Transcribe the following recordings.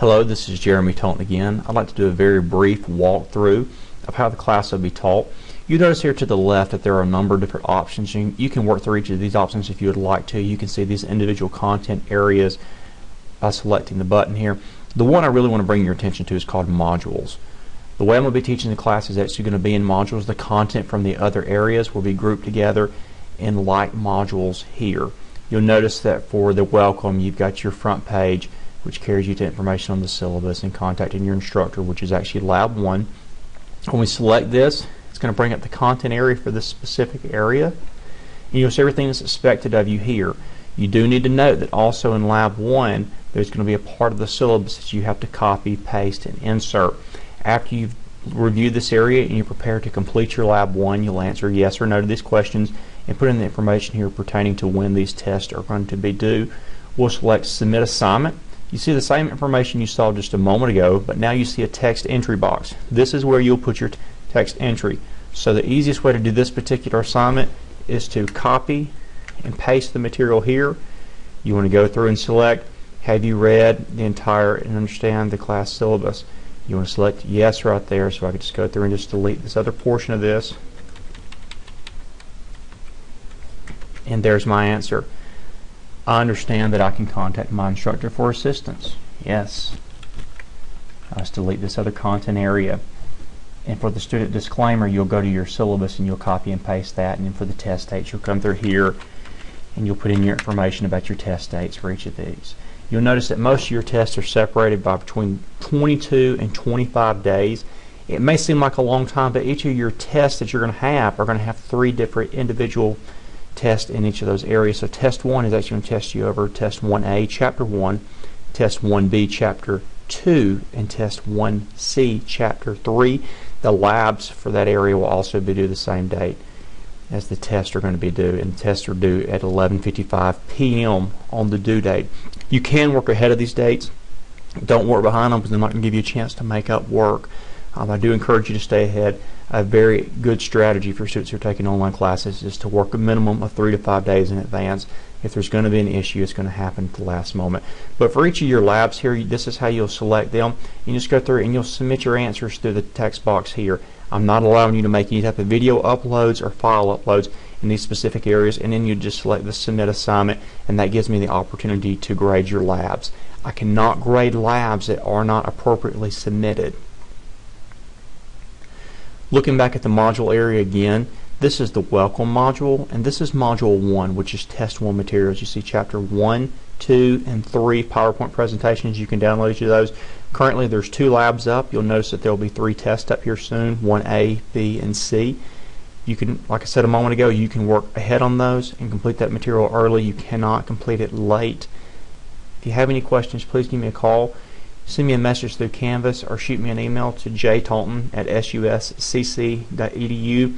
Hello, this is Jeremy Taunton again. I'd like to do a very brief walkthrough of how the class will be taught. You notice here to the left that there are a number of different options. You can work through each of these options if you would like to. You can see these individual content areas by selecting the button here. The one I really want to bring your attention to is called modules. The way I'm going to be teaching the class is actually going to be in modules. The content from the other areas will be grouped together in like modules here. You'll notice that for the welcome, you've got your front page, which carries you to information on the syllabus and contacting your instructor, which is actually Lab 1. When we select this, it's going to bring up the content area for this specific area. And you'll see everything that's expected of you here. You do need to note that also in Lab 1, there's going to be a part of the syllabus that you have to copy, paste, and insert. After you've reviewed this area and you're prepared to complete your Lab 1, you'll answer yes or no to these questions and put in the information here pertaining to when these tests are going to be due. We'll select Submit Assignment. You see the same information you saw just a moment ago, but now you see a text entry box. This is where you'll put your text entry. So the easiest way to do this particular assignment is to copy and paste the material here. You want to go through and select, have you read the entire and understand the class syllabus? You want to select yes right there, so I can just go through and just delete this other portion of this. And there's my answer. I understand that I can contact my instructor for assistance. Yes. Let's delete this other content area. And for the student disclaimer, you'll go to your syllabus and you'll copy and paste that. And then for the test dates, you'll come through here and you'll put in your information about your test dates for each of these. You'll notice that most of your tests are separated by between 22 and 25 days. It may seem like a long time, but each of your tests that you're going to have are going to have 3 different individual tests in each of those areas. So test 1 is actually going to test you over test 1A, chapter 1, test 1B, chapter 2, and test 1C, chapter 3. The labs for that area will also be due the same date as the tests are going to be due, and the tests are due at 11:55 p.m. on the due date. You can work ahead of these dates. Don't work behind them because they're not going to give you a chance to make up work. I do encourage you to stay ahead. A very good strategy for students who are taking online classes is to work a minimum of 3 to 5 days in advance. If there's going to be an issue, it's going to happen at the last moment. But for each of your labs here, this is how you'll select them. You just go through and you'll submit your answers through the text box here. I'm not allowing you to make any type of video uploads or file uploads in these specific areas, and then you just select the Submit Assignment, and that gives me the opportunity to grade your labs. I cannot grade labs that are not appropriately submitted. Looking back at the module area again, this is the Welcome module, and this is Module 1, which is Test 1 materials. You see Chapter 1, 2, and 3 PowerPoint presentations. You can download each of those. Currently there's 2 labs up. You'll notice that there will be 3 tests up here soon, 1A, B, and C. You can, like I said a moment ago, you can work ahead on those and complete that material early. You cannot complete it late. If you have any questions, please give me a call. Send me a message through Canvas or shoot me an email to jtaunton@suscc.edu.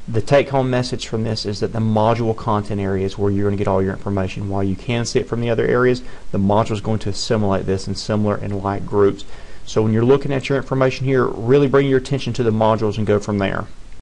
The take-home message from this is that the module content area is where you're going to get all your information. While you can see it from the other areas, the module is going to assimilate this in similar and like groups. So when you're looking at your information here, really bring your attention to the modules and go from there.